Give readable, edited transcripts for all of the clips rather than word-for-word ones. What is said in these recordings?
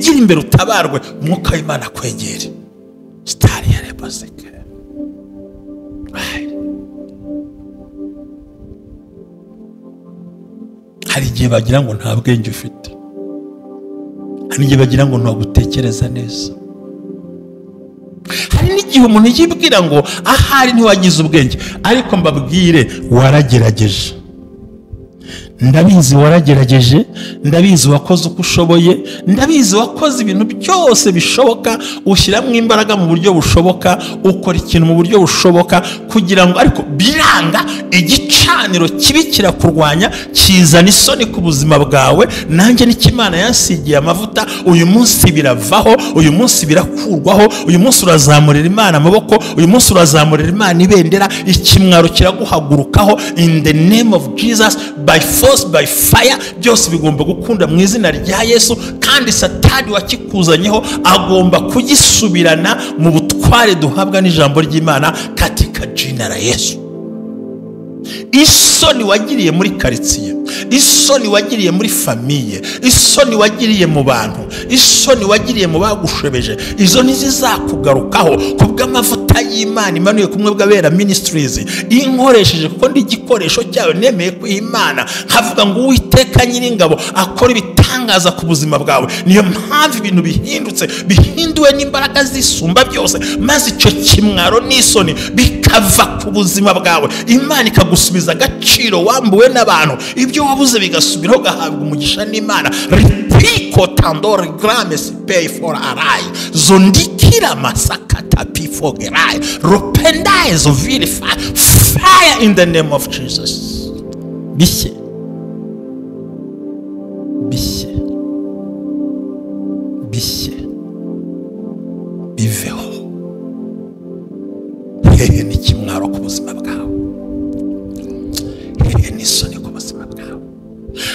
wigira imbere utabarwe, umwuka w'Imana kwegere. Stari ya reboseke. Hari igihe bagira ngo nta bwenge ufite, hari igihe bagira ngo ntagutekereza neza, hari n'igihe umuntu yibwira ngo ahari ntiwagize ubwenge. Ariko mbabwire, waragerageje. Ndabizi waragerageje, ndabizi wakoze uko ushoboye, ndabizi wakoze ibintu byose bishoboka, ushyiramo imbaraga mu buryo bushoboka, ukora ikintu mu buryo bushoboka kugira ngo, ariko biranga. Igicaniro kibi kirakurwanya, kizana isoni ku buzima bwawe. Nanjye n'icyo Imana yansigiye amavuta, uyu munsi biravaho, uyu munsi birakurwaho, uyu munsi urazamurira Imana amaboko, uyu munsi urazamurira Imana ibendera, ikimwaro kiraguhagurukaho in the name of Jesus, by force, by fire. Byose bigomba gukunda mu izina rya Yesu, kandi Satani wakikuzanyeho agomba kugisubirana mu butware duhabwa n'ijambo ry'Imana katika jina la Yesu. Isoni wagiriye muri karitsiye, isoni wagiriye muri famiye, isoni wagiriye mu bantu, isoni wagiriye mu bagushebeje, izo ntizizakugarukaho kubw'amavuta y'Imana imanuye kumwe bw'abera ministries inkoresheje, kuko ndi igikoresho cyayo. Nemeye ko Imana havuga ngo Uwiteka Nyiringabo akora ibitangaza ku buzima bwawe. Niyo mpamvu ibintu bihindutse, bihinduwe n'imbaraga zisumba byose, maze icyo kimwaro n'isoni bikava ku buzima bwawe. Imana ikagusubiza agaciro wambuwe n'abantu, ibyo wabuze bigasubiraho, gahabwa umugisha n'Imana. Ripiko tandore grames pay for arai zondikira masakata before gerai ropendae zovili fire in the name of Jesus. Bishye bishye bishye biveho. Hehe n'ikimwaro ku buzima bwawe, hehe n'isoni ku buzima bwawe.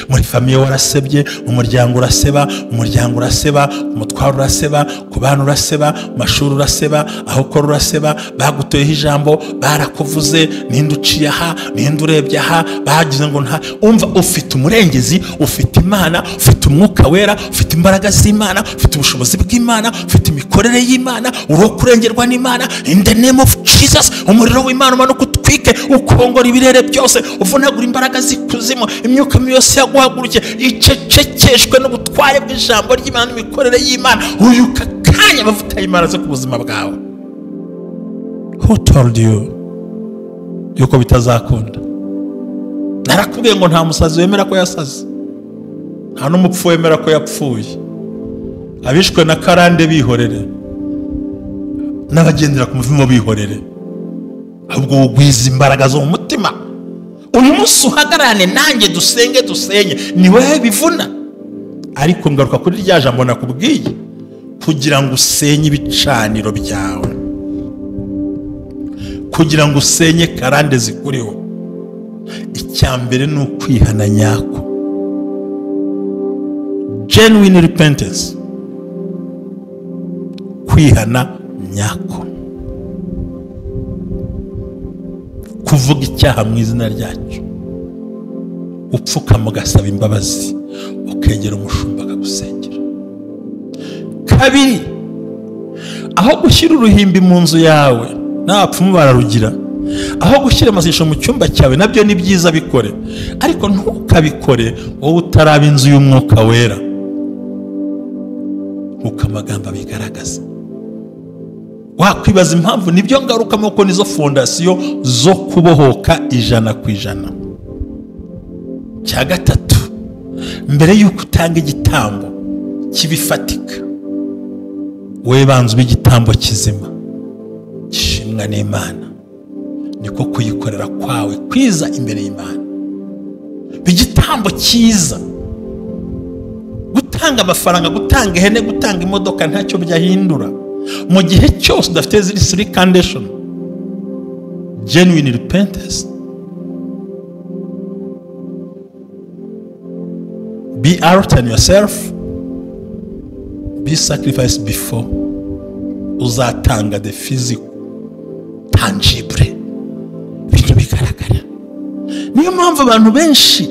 Muri famiye warasebye, umuryango uraseba, umuryango uraseba, umutwaro uraseba, ku bana uraseba, mu mashuri uraseba, aho ukora uraseba, bagutoyeho ijambo, barakuvuze, ninde uciye aha, ninde urebye aha, bagize ngo nta. Umva, ufite umurengezi, ufite Imana, ufite umwuka wera, ufite imbaraga z'Imana, ufite ubushobozi bw'Imana, ufite imikorere y'Imana, uri kurengerwa n'Imana in the name of Jesus. Umuriro w'Imana umanuka utwike, ukongora ibirere byose, uvunagura imbaraga z'ikuzimu, imyuka yose yaguhaguruke, icecekeshwe n'ubutware bw'ijambo ry'Imana, imikorere y'Imana. Uyu kakanya amavuta y'Imana zo ku buzima bwawe. Who told you yuko bitazakunda? Narakubwiye ngo nta musazi wemera ko yasaze, nta n'umupfu wemera ko yapfuye. Abishwe na karande bihorere, n'abagendera ku muvumo bihorere, ahubwo ugwiza imbaraga zo mu mutima. Uyu munsi uhagarane nanjye dusenge dusenye, ni wewe bivuna. Ariko ngaruka kuri rya jambo nakubwiye, kugira ngo usenye ibicaniro byawe, kugira ngo usenye karande zikuriho, icyambere ni ukwihana nyako, genuine repentance, kwihana nyako, kuvuga icyaha mu izina ryacyo, upfukama ugasaba imbabazi, ukegera umushumba akagusengera. Kabiri, aho gushyira uruhimbi mu nzu yawe, n'abapfumu bararugira, aho gushyira amasisho mu cyumba cyawe, nabyo ni byiza bikore, ariko ntukabikore wowe utaraba inzu y'umwuka wera, uko amagambo bigaragaza. Wakwibaza impamvu nibyo ngarukamo, ko nizo fondasiyo zo kubohoka 100%. Cya gatatu, mbere y'uko utanga igitambo kibifatika, we banza igitambo kizima gishimwa n'Imana, niko kuyikorera kwawe kwiza imbere y'Imana. Igitambo cyiza, gutanga amafaranga, gutanga ihene, gutanga imodoka ntacyo byahindura mu gihe cyose udafite ziri 3 condition: genuine repentance, be out on yourself, be sacrificed before uzatanga the physical tangible, bintu bigaragara. Niyo mpamvu abantu benshi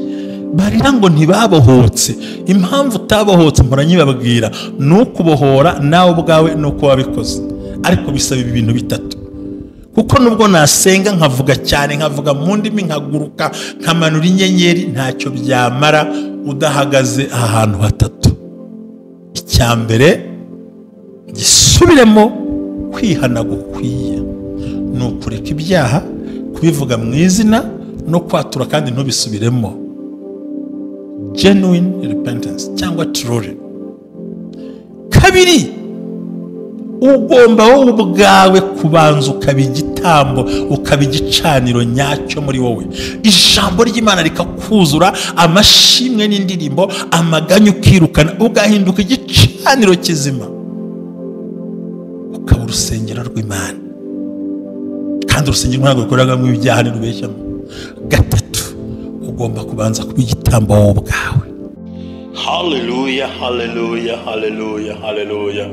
barira ngo ntibabohotse. Impamvu utabohotse muranyibabwira nukubohora nawe ubwawe nuko wabikoze, ariko bisaba ibintu bitatu. Kuko nubwo nasenga nkavuga cyane, nkavuga mu ndimi, nkaguruka, nkamanura inyenyeri, ntacyo byamara udahagaze ahantu hatatu. Icyambere gisubiremo kwihana gukwiye, nukureka ibyaha, kubivuga mu izina no kwatura kandi ntubisubiremo. Genuine repentance cyangwa truly. Kabiri, ugomba wowe ubwawe kubanza ukaba igitambo, ukaba igicaniro nyacyo muri wowe. Ijambo ry'Imana rikakuzura, amashimwe n'indirimbo, amaganya ukirukana, ugahinduka igicaniro kizima, ukaba urusengero rw'Imana. Kandi urusengero ntabwo rukoreramo ibyaha n'urubeshyamo. Gatatu, ugomba kubanza kuba igitambo wowe ubwawe. Hallelujah, hallelujah, hallelujah, hallelujah.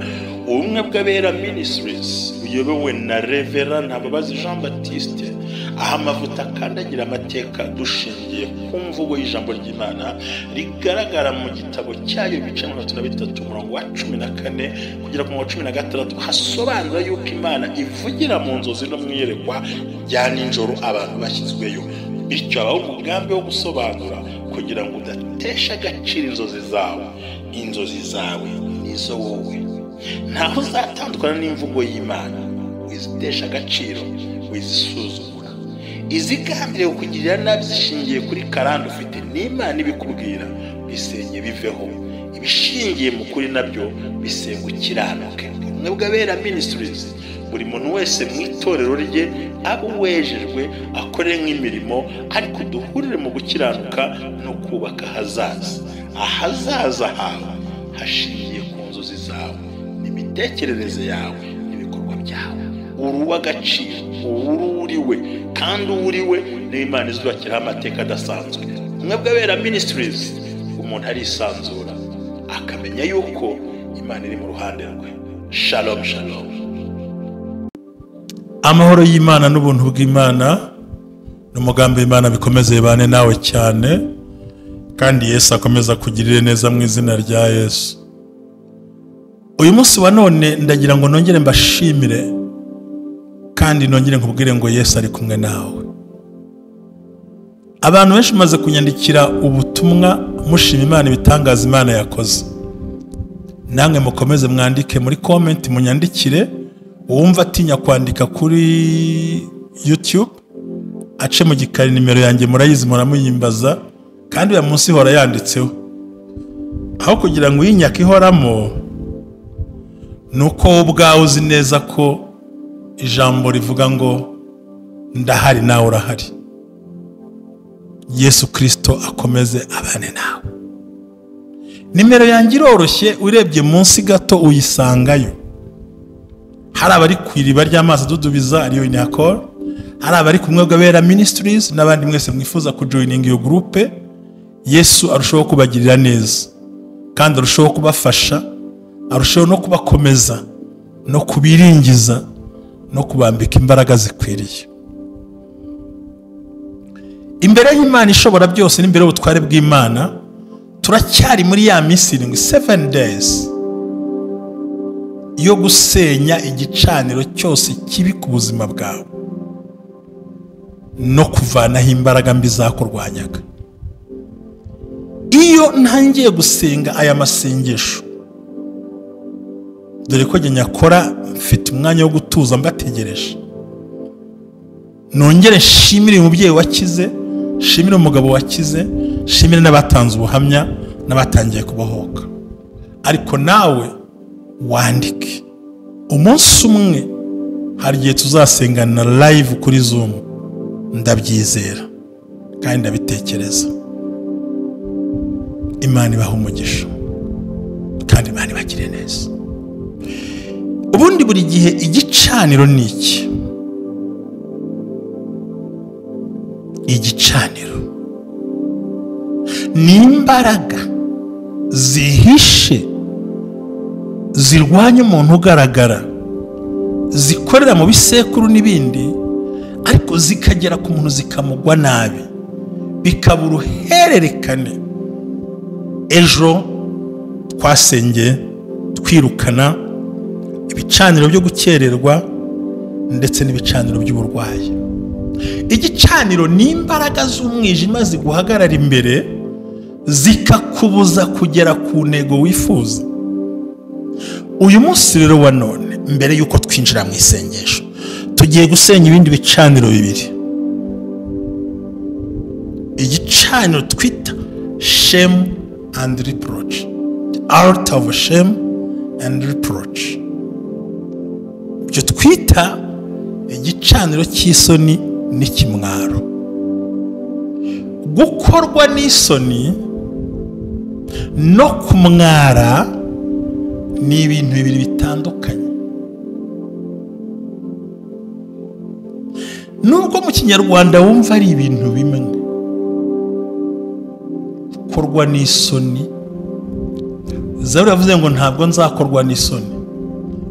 Ubumwe bw'abera ministries buyobowe na Reverend Ntababazi Jean Baptiste, aha amavuta akandagira amateka dushingiye ku mvugo y'ijambo ry'Imana rigaragara mu gitabo cyayo ibice 33 umurongo wa 14 kugera ku 16, hasobanura yuko Imana ivugira mu nzozi no mwiyerekwa rya ninjoro abantu bashyizweyo. Bityo abaho umugambi wo gusobanura kugira ngo udatesha agaciro inzozi zawe. Inzozi zawe nizo wowe, ntaho uzatandukana n'imvugo y'Imana. Wizitesha agaciro, wizisuzugura, izigambiriye kukugirira nabi zishingiye kuri karande ufite n'Imana ibikubwira, bisenye biveho. Ibishingiye mu kuri nabyo bisenga ukiranuke. Ubumwe bw'abera ministries, buri muntu wese mu itorero rye abo wejejwe akore nk'imirimo, ariko duhurire mu gukiranuka no kubaka ahazaza hawe hashingiye ku nzozi zawe n'imitekerereze yawe n'ibikorwa byawe. Uruwa agaciro, uriwe, kandi uriwe n'Imana izubakiraho amateka adasanzwe. Ubumwe bw'abera ministries, umuntu arisanzura akamenya yuko Imana iri mu ruhande rwe. Shalom, shalom. Amahoro y'Imana n'ubuntu bw'Imana n'umugambi w'Imana bikomeze bibane nawe cyane, kandi Yesu akomeza kugirire neza mu izina rya Yesu. Uyu munsi wa none ndagira ngo nongere mbashimire, kandi nongere nkubwire ngo Yesu ari kumwe nawe. Abantu benshi maze kunyandikira ubutumwa mushima Imana ibitangaza Imana yakoze. Namwe mukomeze mwandike muri comment, munyandikire. Uwumva atinya kwandika kuri YouTube ace mu gikari nimero yanjye murayizi, muramuyimbaza, kandi ya munsi hora yanditseho. Aho kugira ngo yinyaka ihoramo, nuko ubwawe uzi neza ko ijambo rivuga ngo ndahari nawe urahari. Yesu Kristo akomeze abane nawe. Nimero yanjye iroroshye, urebye munsi gato uyisangayo. Hari abari ku iriba ry'amazi dudubiza ariyo inyakora, hari abari kumwe bw'abera ministries n'abandi mwese mwifuza kujoininga iyo groupe. Yesu arushaho kubagirira neza, kandi arushaho kubafasha, arushaho no kubakomeza no kubiringiza no kubambika imbaraga zikwiriye. Imbere y'Imana ishobora byose n'imbere y'ubutware bw'Imana, turacyari muri ya minsi 7 days yo gusenya igicaniro cyose kibi ku buzima bwawe no kuvanaho imbaraga mbi zakurwanyaga. Iyo ntangiye gusenga aya masengesho, dore ko nyakora mfite umwanya wo gutuza mbategereje, nongere nshimire umubyeyi wakize, nshimire umugabo wakize, nshimire n'abatanze ubuhamya n'abatangiye kubohoka. Ariko nawe wandike. Umunsi umwe hari igihe tuzasengana live kuri Zoom, ndabyizera kandi ndabitekereza. Imana ibaha umugisha, kandi Imana ibagire neza. Ubundi buri gihe igicaniro ni iki? Igicaniro ni imbaraga zihishe zirwanya umuntu ugaragara, zikorera mu bisekuru n'ibindi, ariko zikagera ku muntu zikamugwa nabi, bikaba uruhererekane. Ejo twasengeye twirukana ibicaniro byo gukererwa ndetse n'ibicaniro by'uburwayi. Igicaniro ni imbaraga z'umwijima ziguhagarara imbere zikakubuza kugera ku ntego wifuza. Uyu munsi rero wa none, mbere yuko twinjira mu isengesho, tugiye gusenya ibindi bicaniro bibiri. Igicaniro twita shame and reproach, the art of shame and reproach. Ibyo twita igicaniro cy'isoni n'ikimwaro. Gukorwa n'isoni no kumwara ni ibintu bibiri bitandukanye. Nubwo mu Kinyarwanda wumva ari ibintu bimwe, gukorwa n'isoni, Zaburi yavuze ngo ntabwo nzakorwa n'isoni,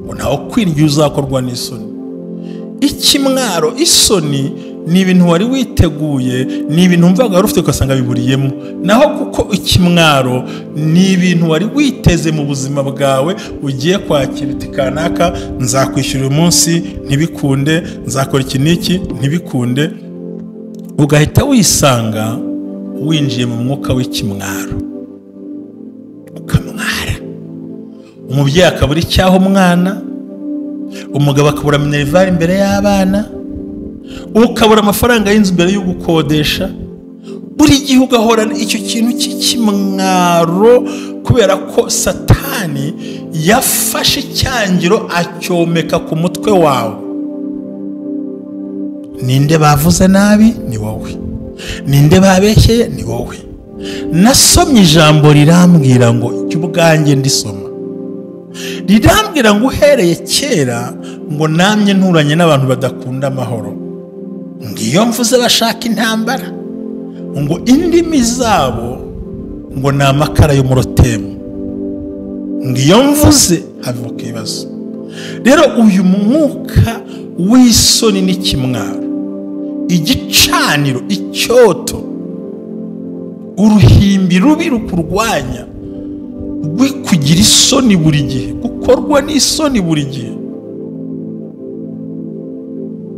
ngo ntaho kwirya uzakorwa n'isoni. Ikimwaro, isoni ni ibintu wari witeguye, ni ibintu umvaga wari ufite ugasanga biburiyemo. Naho kuko ikimwaro ni ibintu wari witeze mu buzima bwawe, ugiye kwakira uti kanaka nzakwishyura uyu munsi ntibikunde, nzakora iki n'iki ntibikunde, ugahita wisanga winjiye mu mwuka w'ikimwaro ukamwara. Umubyeyi akabura icyaho umwana, umugabo akabura minerivare imbere y'abana, ukabura amafaranga y'inzu mbere yo gukodesha. Buri gihe ugahora icyo kintu cy'ikimwaro, kubera ko Satani yafashe icyangiro acyomeka ku mutwe wawe. Ninde bavuze nabi? Ni wowe. Ninde babeshyeye? Ni wowe. Nasomye ijambo rirambwira ngo cy'ubwanjye ndisoma, rirambwira ngo uhereye kera ngo namye nturanye n'abantu badakunda amahoro, ngiyo mvuze bashaka intambara, ngo indimi zabo ngo ni amakara y'umurotemu, ngiyo mvuze havuka ibibazo. Rero uyu mwuka w'isoni n'ikimwaro, igicaniro, icyoto, uruhimbi rubi rukurwanya kugira isoni buri gihe, gukorwa n'isoni buri gihe.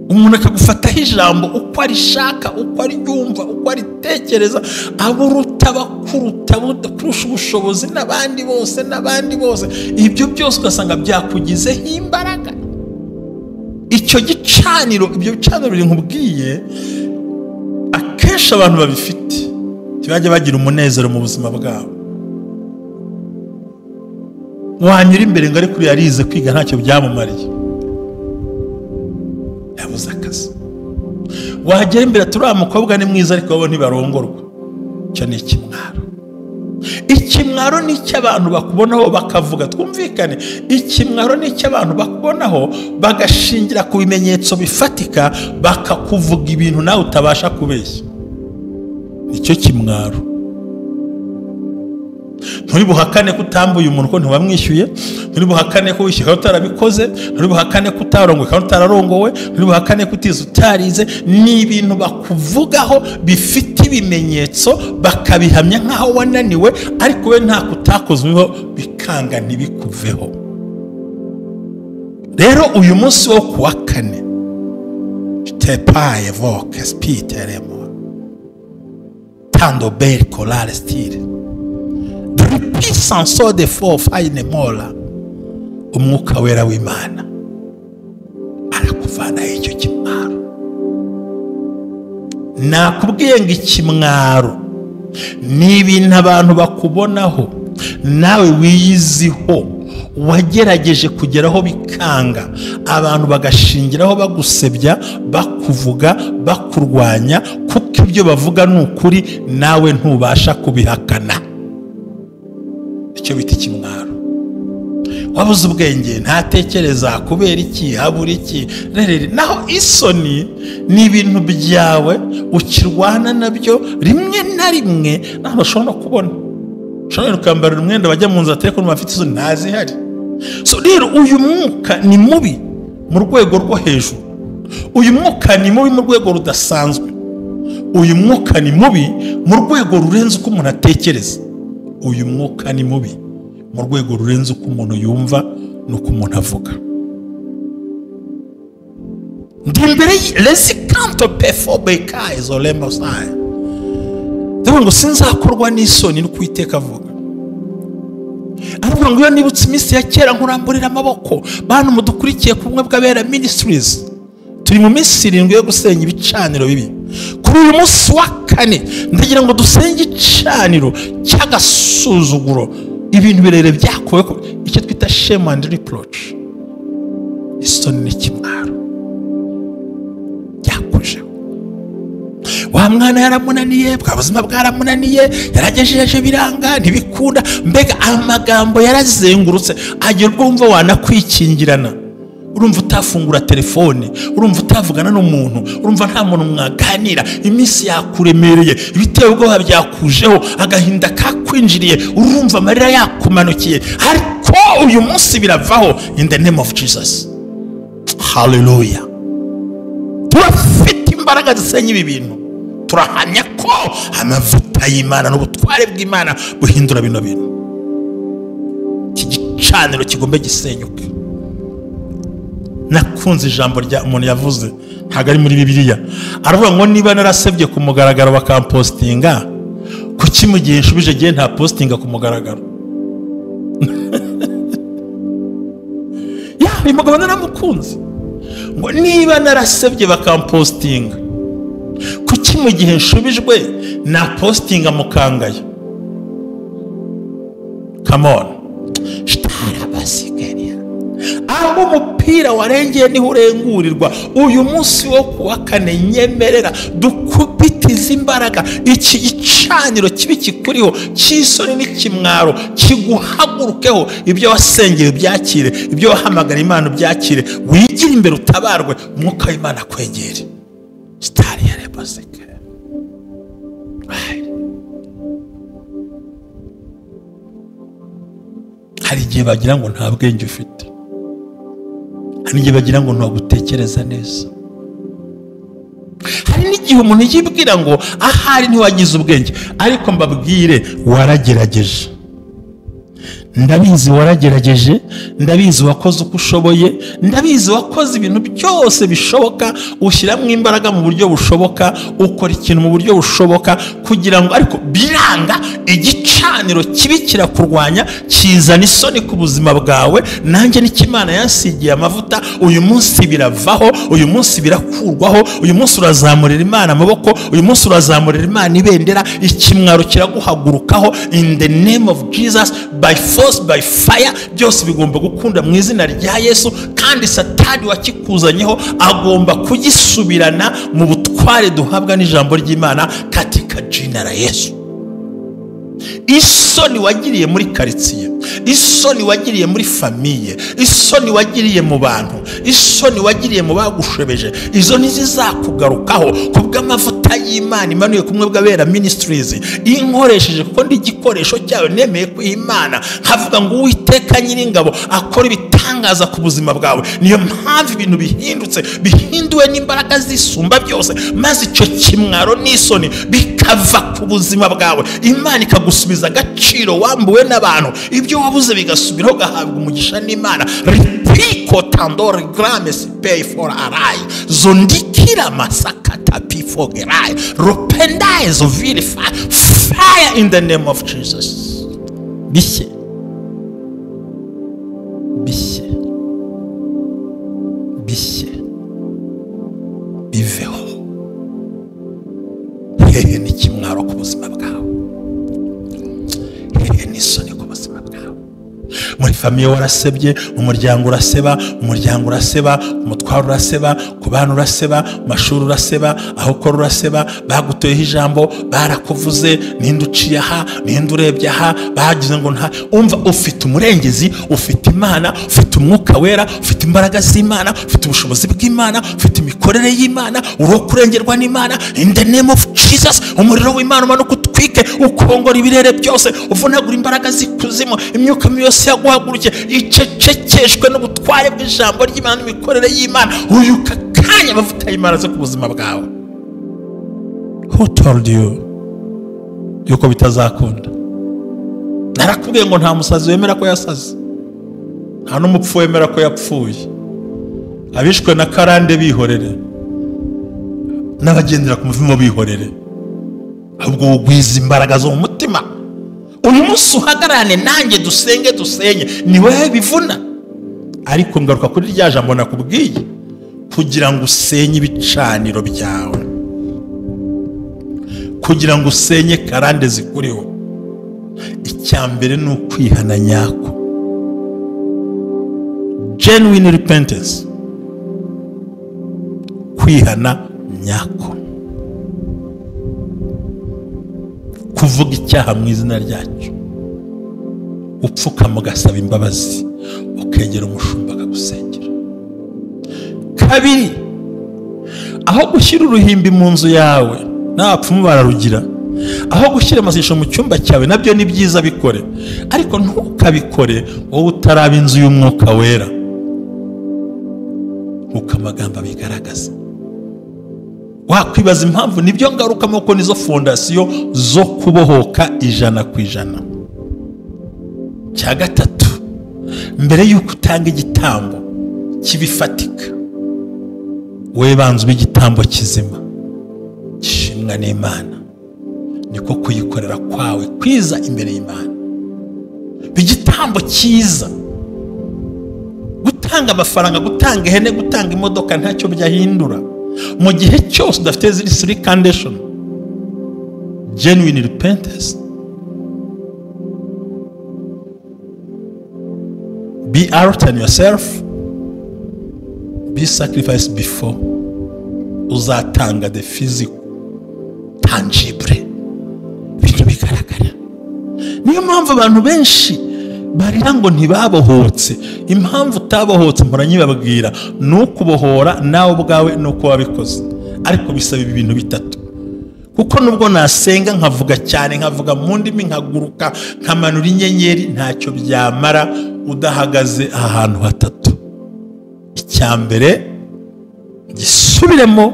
Umuntu akagufataho ijambo uko arishaka, uko aryumva, uko aritekereza, aburuta bakuruta kurusha ubushobozi n'abandi bose. Ibyo byose ugasanga byakugizeho imbaraga. Icyo gicaniro, ibyo bicaniro biri nkubwiye, akenshi abantu babifite ntibajya bagira umunezero mu buzima bwabo. Wanyura imbere ngo ariko yarize kwiga ntacyo byamumariye, yabuze akazi. Wagera imbere turiya mukobwa ni mwiza ariko bo ntibarongorwa. Icyo ni ikimwaro. Ikimwaro ni icyo abantu bakubonaho bakavuga, twumvikane, ikimwaro ni icyo abantu bakubonaho bagashingira ku bimenyetso bifatika, bakakuvuga ibintu nawe utabasha kubeshya. Nicyo kimwaro. Nturi buhakane ko utambuye umuntu ko ntiwamwishyuye, nturi buhakane ko wishyuye utarabikoze, nturi buhakane ko utarongowe kandi utararongowe, nturi buhakane ko utize utarize. Ni ibintu bakuvugaho bifite ibimenyetso, bakabihamya nk'aho wananiwe, ariko we nta kutakozweho bikanga ntibikuveho. Rero uyu munsi wo kuwa kane, tepaye voke spiteremo tando bel colare stile puissance de force aine mola, umwuka wera w'Imana arakuvana icyo kimwaro. Nakubwiye ngo ikimwaro ni ibintu abantu bakubonaho nawe wiyiziho, wagerageje kugeraho bikanga, abantu bagashingiraho bagusebya, bakuvuga, bakurwanya, kuko ibyo bavuga ni ukuri nawe ntubasha kubihakana. Icyo bita ikimwaro. Wabuze ubwenge, ntatekereza kubera iki, habura iki. Naho isoni ni ibintu byawe ukirwana nabyo, rimwe na rimwe ntabwo ushobora kubona. Ushobora kwambarira umwenda bajya mu nzu atari ko bafite isoni ntazihari. So rero uyu mwuka ni mubi mu rwego rwo hejuru. Uyu mwuka ni mubi mu rwego rudasanzwe, uyu mwuka ni mubi mu rwego rurenze uko umuntu atekereza. Uyu mwuka ni mubi mu rwego rurenze uko umuntu yumva n'uko umuntu avuga. Ndi imbere y'Isekanto pefobeka izo lembo saye. Ndavuga ngo sinzakorwa n'isoni n'uko Uwiteka avuga. Aravuga ngo iyo nibutse iminsi ya kera nkuramburira amaboko, bantu mudukurikiye ku bumwe bw'abera ministries, turi mu minsi 7 yo gusenya ibicaniro bibi. Kuri uyu munsi wa 4 ndagira ngo dusenge igicaniro cy'agasuzuguro, ibintu birere byakowe icyo twita shame and reproach, isoni n'ikimwaro byakojeho. Wa mwana yaramunaniye, bwa buzima bwaramunaniye, yaragejeje biranga ntibikunda, mbega amagambo yarazengurutse agera ubwo wumva wanakwikingirana. Urumva utafungura telefone, urumva utavugana n'umuntu, urumva nta muntu mwaganira, iminsi yakuremereye, ibiteye ubwoba byakujeho, agahinda kakwinjiriye, urumva amarira yakumanukiye, ariko uyu munsi biravaho in the name of Jesus. Hallelujah. Turafite imbaraga zisenya ibi bintu. Turahamya ko amavuta y'Imana n'ubutware bw'Imana buhindura bino bintu. Iki gicaniro kigombe gisenyuke. Nakunze ijambo rya umuntu yavuze, ntago ari muri Bibiliya. Aravuga ngo niba narasebye ku mugaragaro bakampostinga, kuki mu gihe nshubije gihe nta postinga ku mugaragaro? Ya, uyu mugabo naramukunze. Ngo niba narasebye bakampostinga, kuki mu gihe nshubijwe na postinga mukangaya? Come on. Aho umupira warengeye niho urengurirwa. Uyu munsi wo kuwa 4 nyemerera dukubitiza imbaraga iki gicaniro kibi kikuriho cy'isoni n'ikimwaro, kiguhagurukeho. Ibyo wasengera byakire, ibyo wahamagara Imana byakire, wigire imbere utabarwe, umwuka w'Imana kwegere. Stari ya reboseke. Hari igihe bagira ngo nta bwenge ufite, hari igihe bagira ngo ntagutekereza neza, hari n'igihe umuntu yibwira ngo ahari ntiwagize ubwenge. Ariko mbabwire, waragerageje. Ndabizi waragerageje, ndabizi wakoze uko ushoboye, ndabizi wakoze ibintu byose bishoboka, ushyiramo imbaraga mu buryo bushoboka, ukora ikintu mu buryo bushoboka kugira ngo, ariko biranga. Igicaniro kibi kirakurwanya, kizana isoni ku buzima bwawe. Nanjye n'Imana yansigiye amavuta, uyu munsi biravaho, uyu munsi birakurwaho, uyu munsi urazamurira Imana amaboko, uyu munsi urazamurira Imana ibendera, ikimwaro kiraguhagurukaho in the name of Jesus, by force, by fire. Byose bigomba gukunda mu izina rya Yesu, kandi Satani wakikuzanyeho agomba kugisubirana mu butware duhabwa n'ijambo ry'Imana katika jina la Yesu. Isoni wagiriye muri karitsiye, isoni wagiriye muri famiye, isoni wagiriye mu bantu, isoni wagiriye mu bagushebeje, izo ntizizakugarukaho kubw'amavuta y'Imana imanuye kumwe bw'abera ministries inkoresheje, kuko ndi igikoresho cyayo. Nemeye ko Imana havuga ngo Uwiteka Nyiringabo akora ibitangaza ku buzima bwawe. Niyo mpamvu ibintu bihindutse, bihinduwe n'imbaraga zisumba byose, maze icyo kimwaro n'isoni bikava ku buzima bwawe. Imana ikagusubiza agaciro wambuwe n'abantu, ibyo wabuze bigasubiraho, gahabwa umugisha n'Imana. Ripiko tandori grames pay for arai zondikira masakata before gerai ropendae zo vilify fire in the name of Jesus. Bishye bishye bishye biveho. Hehe n'ikimwaro ku buzima bwawe, hehe n'isoni ku buzima bwawe. Muri famiye warasebye, mu muryango uraseba, umuryango uraseba, umutwaro uraseba, ku bana uraseba, mashuri uraseba, aho ukora uraseba, bagutoyeho ijambo, barakuvuze, ninde uciye aha, ninde urebye aha, bagize ngo nta. Umva, ufite umurengezi, ufite Imana, ufite umwuka wera, ufite imbaraga z'Imana, ufite ubushobozi bw'Imana, ufite imikorere y'Imana, uro kurengerwa n'Imana in the name of Jesus. Umuriro w'Imana umanuka utwike, ukongora ibirere byose, uvunagura imbaraga z'ikuzimu, imyuka yose yaguhaguruke, icecekeshwe n'ubutware bw'ijambo ry'Imana n'imikorere y'Imana. Uyu kakanya amavuta y'Imana zo ku buzima bwawe. Who told you yuko bitazakunda? Narakubwiye ngo nta musazi wemera ko yasaze, nta n'umupfu wemera ko yapfuye. Abishwe na karande bihorere, n'abagendera ku muvumo bihorere, ahubwo ugwiza imbaraga zo mu mutima. Uyu munsi uhagarane nanjye dusenge dusenye, ni wowe bivuna. Ariko ngaruka kuri rya jambo nakubwiye, kugira ngo usenye ibicaniro byawe, kugira ngo usenye karande zikuriho, icyambere ni ukwihana nyako. Genuine repentance, kwihana nyako, kuvuga icyaha mu izina ryacyo, upfukama ugasaba imbabazi, ukegera umushumba akagusengera. Kabiri, aho gushyira uruhimbi mu nzu yawe, n'abapfumu bararugira, aho gushyira amasisho mu cyumba cyawe, nabyo ni byiza bikore, ariko ntukabikore wowe utaraba inzu y'umwuka wera, nk'uko amagambo abigaragaza. Wakwibaza impamvu nibyo ngarukamo ko nizo fondasiyo zo kubohoka 100%. Cya gatatu, mbere y'uko utanga igitambo kibifatika, we banza ube igitambo kizima gishimwa n'Imana, niko kuyikorera kwawe kwiza imbere y'Imana. Igitambo cyiza, gutanga amafaranga, gutanga ihene, gutanga imodoka ntacyo byahindura mu gihe cyose udafite ziri 3 condition: genuine repentance, be out on yourself, be sacrificed before uzatanga the physical tangible, bintu bigaragara. Niyo mpamvu abantu benshi barira ngo ntibabohotse. Impamvu utabohotse mpora nyibabwira, nukubohora nawe ubwawe nuko wabikoze, ariko bisaba ibintu bitatu. Kuko nubwo nasenga nkavuga cyane, nkavuga mu ndimi, nkaguruka, nkamanura inyenyeri, ntacyo byamara udahagaze ahantu hatatu. Icyambere gisubiremo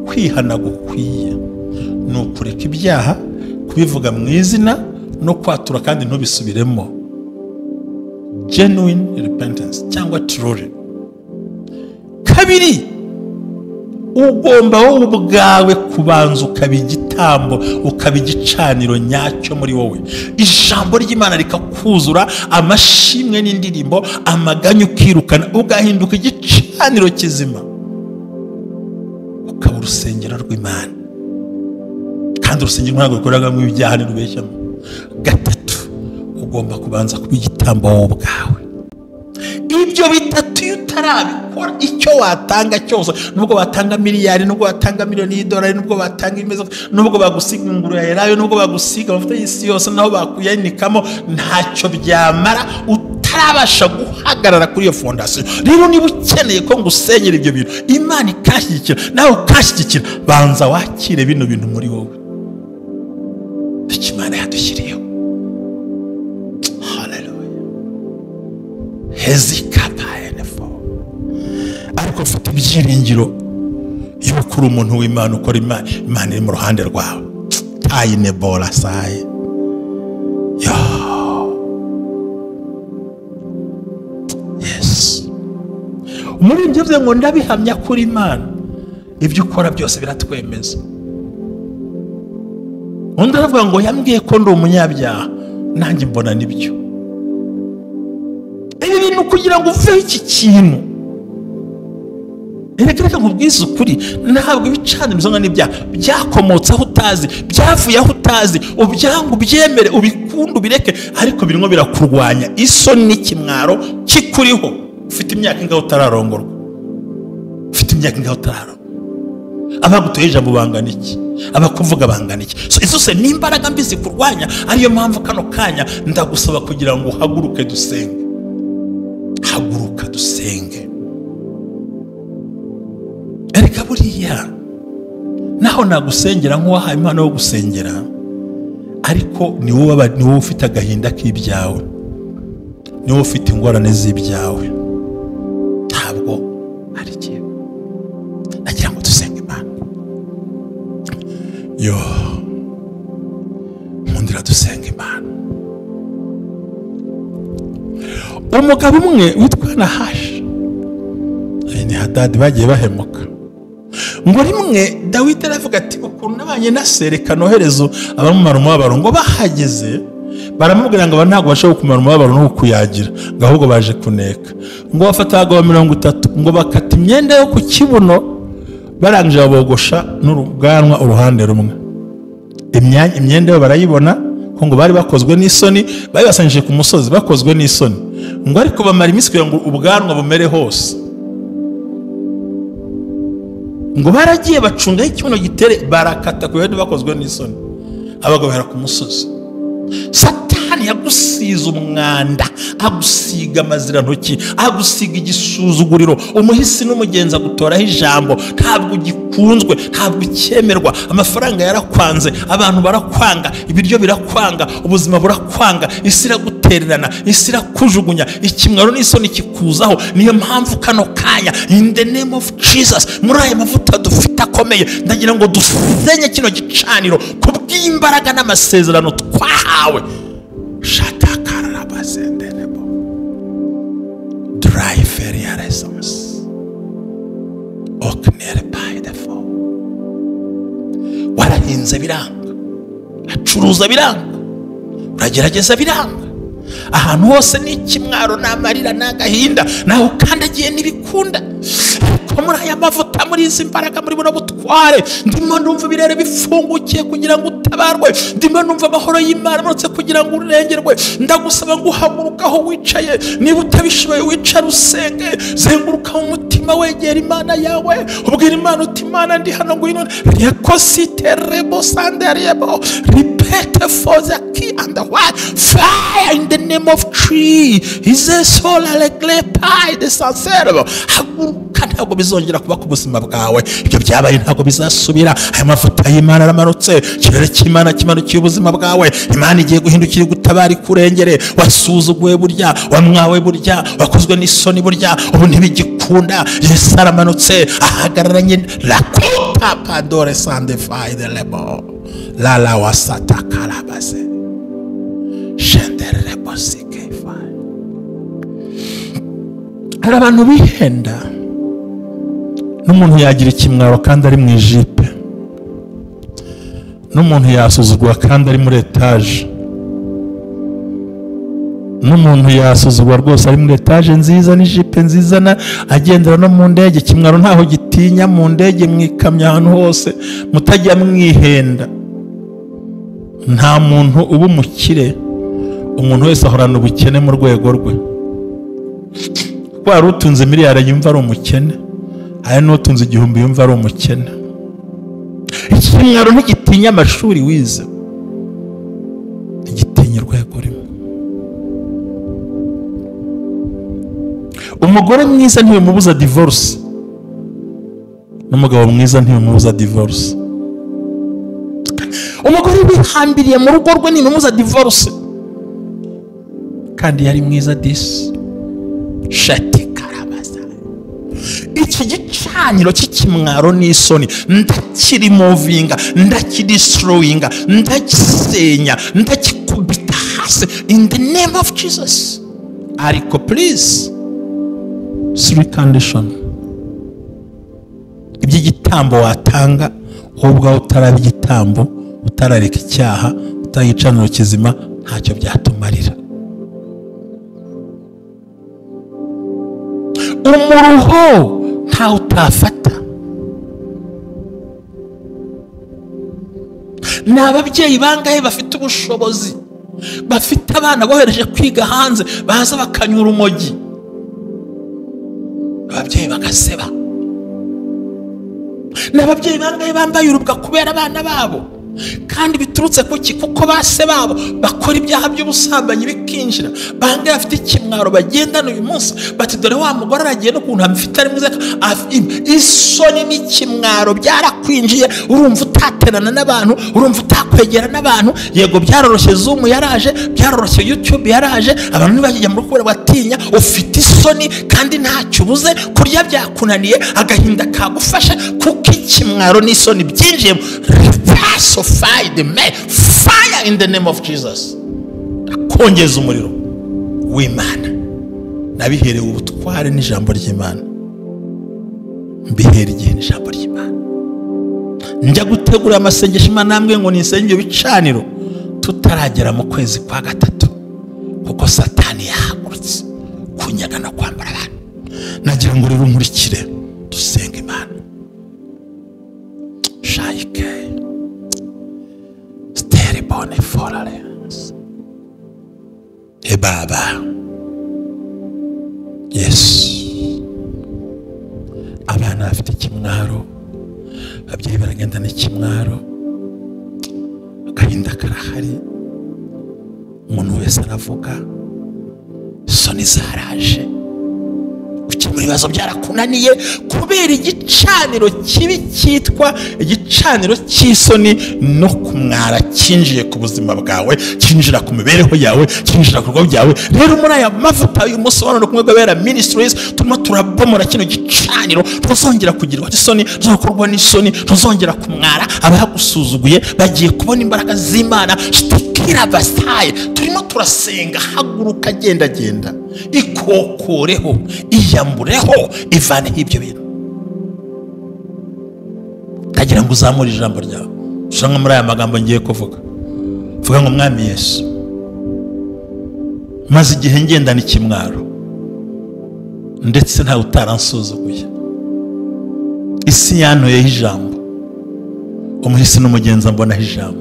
kwihana gukwiye, nukureka ibyaha, kubivuga mu izina no kwatura kandi ntubisubiremo. Genuine repentance cyangwa truly. Kabiri, ugomba wowe ubwawe kubanza ukaba igitambo, ukaba igicaniro nyacyo muri wowe. Ijambo ry'Imana rikakuzura, amashimwe n'indirimbo, amaganya ukirukana, ugahinduka igicaniro kizima, ukaba urusengero rw'Imana. Kandi urusengero ntabwo rukorerwamo ibyaha n'urubeshyamo. Gatatu, ugomba kubanza kuba igitambo wowe ubwawe. Ibyo bitatu iyo utarabikora, icyo watanga cyose, nubwo watanga miliyari, nubwo watanga miliyoni y'idolari, nubwo watanga imeza, nubwo bagusiga inguru ya Elayo, nubwo bagusiga amavuta y'isi yose, naho bakuyanikamo, ntacyo byamara utarabasha guhagarara kuri iyo fondasiyo. Rero niba ukeneye ko ngusenyera ibyo bintu, Imana ikashyigikira, nawe ukashyigikira, banza wakire bino bintu muri wowe. Imana yadushyiriyeho. Hezikapayenefo. Ariko ufite ibyiringiro yuko uri umuntu w'Imana, ukora Imana iri mu ruhande rwawe. Tayinebola saye. Yes. Umuririmbyi yavuze ngo ndabihamya kuri Imana, ibyo ukora byose biratwemeza. Undi aravuga ngo yambwiye ko ndi umunyabyaha, nanjye mbona nibyo. Ibi bintu kugira ngo uve iki kintu, reka nkubwize ukuri, ntabwo ibicaniro bizonga n'ibyaha byakomotse aho utazi, byavuye aho utazi, ubyanga ubyemere, ubikunde ubireke, ariko birimo birakurwanya. Isoni n'ikimwaro kikuriho. Ufite imyaka ingaho utararongorwa, ufite imyaka ingaho utararongorwa, abagutoye ijambo bangana iki, abakuvuga bangana iki. So izo se ni imbaraga mbi zikurwanya. Ariyo mpamvu kano kanya ndagusaba kugira ngo uhaguruke dusenge. Haguruka dusenge. Erega buriya naho nagusengera nk'uwahaye impano yo gusengera, ariko ni wowe ufite agahinda k'ibyawe, ni wowe ufite ingorane z'ibyawe, ntabwo ari cyo. Nagira ngo dusenge Imana. yo nkundira dusenga Imana. Umugabo umwe witwa Nahashi ni Hadadi bagiye bahemuka, ngo rimwe Dawidi aravuga ati ukuntu nabanye na Sereka noherezo abamumara umubabaro, ngo bahageze baramubwira ngo ntabwo bashobora kumara umubabaro no kuyagira, ngo ahubwo baje kuneka. Ngo bafata abagabo 30 ngo bakata imyenda yo ku kibuno, barangije babogosha n'urubwanwa uruhande rumwe. Imyenda yo barayibona ko ngo bari bakozwe n'isoni, bari basangije ku musozi bakozwe n'isoni, ngo ariko bamara iminsi kugira ngo ubwanwa bumere hose. Ngo baragiye bacungaho ikibuno gitere, barakata ku bandi bakozwe n'isoni, abagabo bahera ku musozi. Satani yagusiza umwanda, agusiga amazirantoki, agusiga igisuzuguriro, umuhisi n'umugenza gutoraho ijambo, ntabwo gikunzwe, ntabwo cyemerwa, amafaranga yarakwanze, abantu barakwanga, ibiryo birakwanga, ubuzima burakwanga, isi iragutererana, isi irakujugunya, ikimwaro n'isoni kikuzaho. Niyo mpamvu kano kanya in the name of Jesus, muri aya mavuta dufite akomeye, ndagira ngo dusenye kino gicaniro kubw'imbaraga n'amasezerano twahawe. Shatakarabasendebo dry feria resons oknere by the fall. Warahinze biranga, acuruza biranga, uragerageza biranga, ahantu hose ni ikimwaro n'amarira n'agahinda, naho ukandagiye n'ibikunda. Ko muri aya mavuta, muri izi mbaraga, muri buno butware, ndimo ndumva ibirere bifungukiye kugira ngo utabarwe, ndimo ndumva amahoro y'Imana amanutse kugira ngo urengerwe. Ndagusaba ngo uhaguruka aho wicaye, niba utabishoboye wicara usenge, zenguruka mu mutima wegera Imana yawe, ubwira Imana uti Imana ndi hano ngwino yakositerebo sanderebo repeat for the key and the what fire in the name of tree is a soul aleglepai de sancerebo. Haguruka, ntabwo bizongera kuba ku buzima bwawe, ibyo byabaye ntabwo bizasubira. Aya mavuta y'Imana aramanutse, kirere cy'Imana kimanukiye ubuzima bwawe. Imana igiye guhindukira gutabara kurengere. Wasuzuguwe burya, wamwawe burya, wakozwe n'isoni burya, ubu ntibigikunda. Yesu aramanutse, ahagararanye la kupa padore sandefy the lebo la la wasata karabase shendere bosike fa. Hari abantu bihenda, n'umuntu yagira ikimwaro kandi ari mu ijipe, n'umuntu yasuzugwa kandi ari muri etaje, n'umuntu yasuzugwa rwose ari muri etaje nziza n'ijipe nziza, agendera no mu ndege. Kimwaro ntaho gitinya, mu ndege mwikamya ahantu hose, mutajya mwihenda. Nta muntu uba umukire, umuntu wese ahorana ubukene mu rwego rwe. Wari utunze miliyari yumva ari umukene, aya n'utunze 1000 yumva ari umukene. Ikimwaro ntigitinya amashuri wize, ntigitinya urwego rimwe. Umugore mwiza ntibimubuza divorce, n'umugabo mwiza ntibimubuza divorce. Umugore wihambiriye mu rugo rwe ntibimubuza divorce, kandi yari mwiza disi. Shati karabaza. Iki gicaniro cy'ikimwaro n'isoni ndakirimuvinga, ndakidestroyinga, ndagisenya, ndakikubita hasi in the name of Jesus. Ariko please, 3 condition. Iby'igitambo watanga ubwo utaraba igitambo, utarareka icyaha, utayicaniro kizima, ntacyo byatumarira. Umuruho ntawe utafata. Ni ababyeyi bangahe bafite ubushobozi, bafite abana bohereje kwiga hanze, baza bakanyura umogi, ababyeyi bagaseba. Ni ababyeyi bangahe bambaye urubwa kubera abana babo, kandi biturutse kuki? Kuko base babo bakora ibyaha by'ubusambanyi bikinjira. Bangahe bafite ikimwaro bagendana uyu munsi, bati dore wa mugore aragiye no kuntu amfite ari mwiza. Isoni n'ikimwaro byarakwinjiye, urumva utaterana n'abantu, urumva utakwegera n'abantu. Yego byaroroshye Zoom yaraje, byaroroshye YouTube yaraje, abantu ntibajya mu rukundo batinya. Ufite isoni kandi ntacyo ubuze, kurya byakunaniye, agahinda kagufasha, kuko ikimwaro n'isoni byinjiye pacified me. Fire in the name of Jesus. Kongeza umuriro w'Imana. Nabiherewe ubutware n'ijambo ry'Imana. Mbihera igihe n'ijambo ry'Imana. Njya gutegura amasengesho Imana namwe ngo nisenge ibicaniro tutaragera mu kwezi kwa gatatu, kuko Satani yahagurutse kunyaga no kwambara abantu. Nagira ngo rero nkurikire dusenge Imana. Shayike stere bone forales. Baba, yes, abana bafite ikimwaro, ababyeyi baragenda n'ikimwaro, agahinda karahari, umuntu wese aravuga, isoni zaraje, gukemura ibibazo byarakunaniye kubera igicaniro kibi cyitwa igicaniro cy'isoni no kumwara cyinjiye ku buzima bwawe, cyinjira ku mibereho yawe, cyinjira ku rugo byawe. Rero muri aya mavuta uyu musobanuro kumwe bw'abera ministries turimo turabomora kino gicaniro, tuzongera kugirwa isoni, tuzakorwa n'isoni, tuzongera kumwara abagusuzuguye. Bagiye kubona imbaraga z'Imana zitikira basaye. Turimo turasenga, haguruka genda genda, ikokoreho, iyambureho, ivaneho ibyo bintu. Kagira ngo uzamure ijambo ryawe. Ushanga muri aya magambo ngiye kuvuga, vuga ngo Mwami Yesu, maze igihe ngendana ikimwaro ndetse ntawe utaransuzuguye. Isi yantoyeho ijambo, umuhisi n'umugenza mbonaho ijambo,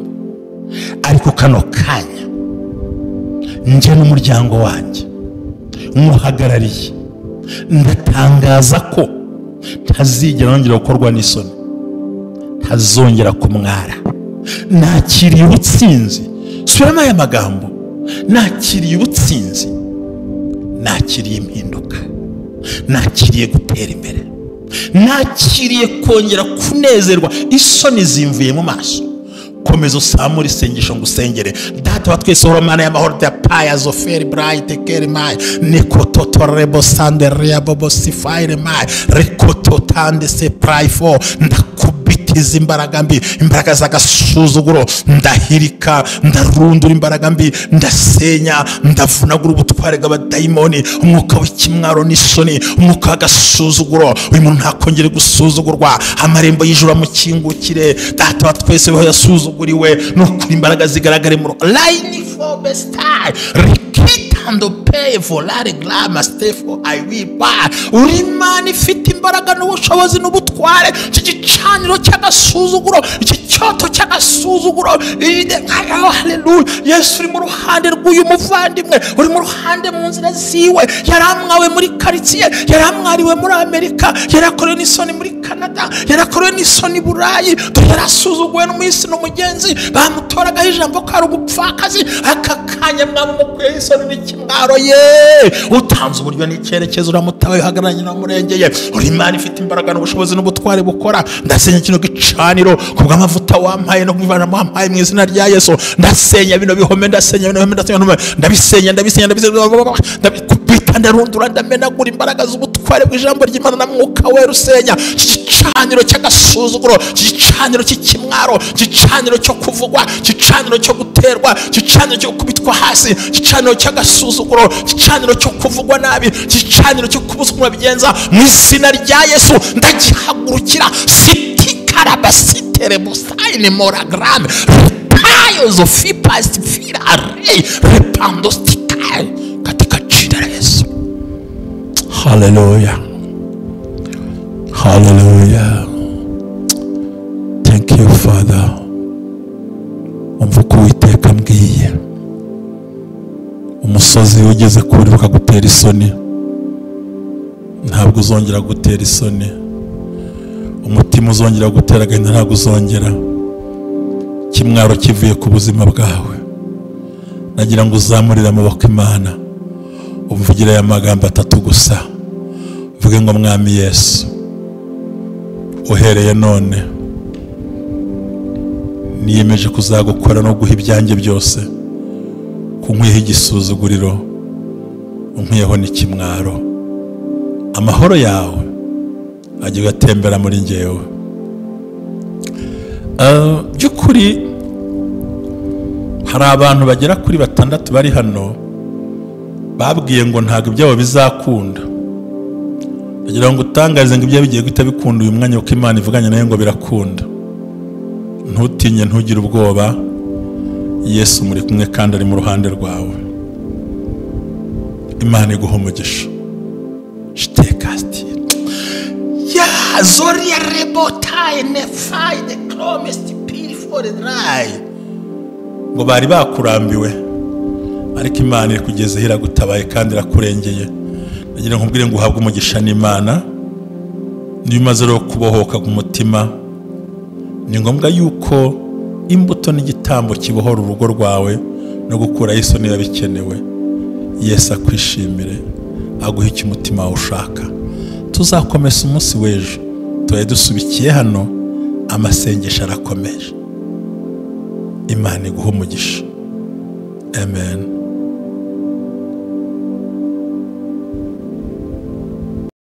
ariko kano kanya njye n'umuryango wanjye muhagarariye ndatangaza ko ntazigera nongera gukorwa n'isoni, ntazongera kumwara. Nakiriye ubutsinzi. Subiramo aya magambo: nakiriye ubutsinzi, nakiriye impinduka, nakiriye gutera imbere, nakiriye kongera kunezerwa. Isoni zimvuye mu maso. Komeza usamura isengesho ngusengere. Data wa twese uri Mana y'amahoro, the pies of very bright keremai nikototorebo sanderia bobo sifaire mai rekototande se pray for ndakubitiza imbaraga mbi, imbaraga z'agasuzuguro ndahirika, ndarundura imbaraga mbi, ndasenya, ndavunagura ubutware bw'abadayimoni, umwuka w'ikimwaro n'isoni, umwuka w'agasuzuguro. Uyu muntu ntakongere gusuzugurwa. Amarembo y'ijuru amukingukire. Data wa twese weho yasuzuguriwe, nukuri imbaraga zigaragare mu line for bestai rikitando pay volare glama stefo I will buy. Uri Imana ifite imbaraga n'ubushobozi n'ubutware. Iki gicaniro cy'agasuzuguro, iki cyoto cy'agasuzuguro, haleluya. Yesu uri mu ruhande rw'uyu muvandimwe, uri mu ruhande mu nzira ziwe. Yaramwawe muri quartier, yaramwariwe muri Amerika, yarakorewe n'isoni muri Canada, yarakorewe n'isoni Burayi, yarasuzuguwe n'umuhisi n'umugenzi, bamutoragaho ijambo ko ari umupfakazi. Aka kanya mwamukuyeho isoni n'ikimwaro ye, utanze uburyo n'icyerekezo, uramutabaye uhagararanye n'umurengeye. Uri Imana ifite imbaraga n'ubushobozi n'ubutware bukora. Ndasenya kino gicaniro kubw'amavuta wampaye no kubivana wampaye mu izina rya Yesu. Ndasenya bino bihome, ndasenya bino bihome, ndabisenya ndabikubita, ndarundura, ndamenagura imbaraga z'ubutware bw'ijambo ry'Imana na mwuka we Rusenya. Igicaniro cy'agasuzuguro, igicaniro cy'ikimwaro, igicaniro cyo kuvugwa, igicaniro cyo guterwa, igicaniro cyo kubitwa hasi, igicaniro cy'agasuzuguro, igicaniro cyo kuvugwa nabi, igicaniro cyo kubuzwa bigenza, mu izina rya Yesu ndagihagurukira. Sitikarabasitere musaine moragram repayo zofipast fira array repandostika katika jina la Yesu. Hallelujah. Hallelujah. Thank you Father. Umvuko witeka mbwiye, umusozi ugeze kuri ukagutera isoni, ntabwo uzongera gutera isoni. Umutima uzongera gutera agahinda, ntabwo uzongera. Kimwaro kivuye ku buzima bwawe. Nagira ngo uzamurire amaboko Imana, umvugire aya magambo atatu gusa. Vuge ngo Mwami Yesu, uhereye none niyemeje kuzagukora no guha ibyanjye byose, kunkwiyeho igisuzuguriro, unkwiyeho n'ikimwaro. Amahoro yawe ajye gatembera muri njyewe. by'ukuri hari abantu bagera kuri 6 bari hano babwiye ngo ntabwo ibyabo bizakunda. Ndagira ngo utangarize ngo ibyo bigiye guhita bikunda uyu mwanya uko Imana ivuganye nayo ngo birakunda. Ntutinye, ntugire ubwoba, Yesu muri kumwe kandi ari mu ruhande rwawe. Imana iguhe umugisha. Shitekasti ya zoria rebotaye nefai the clomest for the dry. Ngo bari bakurambiwe ariko Imana iri kugeza iragutabaye kandi irakurengeye. Nagira ngo mbwire ngo uhabwe umugisha n'Imana. Niyo umaze rero kubohoka ku mutima, ni ngombwa yuko imbuto n'igitambo kibohora urugo rwawe no gukura isoni niba bikenewe. Yesu akwishimire, aguhe icyo umutima wawe ushaka. Tuzakomeza umunsi w'ejo, tubaye dusubikiye hano, amasengesho arakomeje. Imana iguhe umugisha. Amen.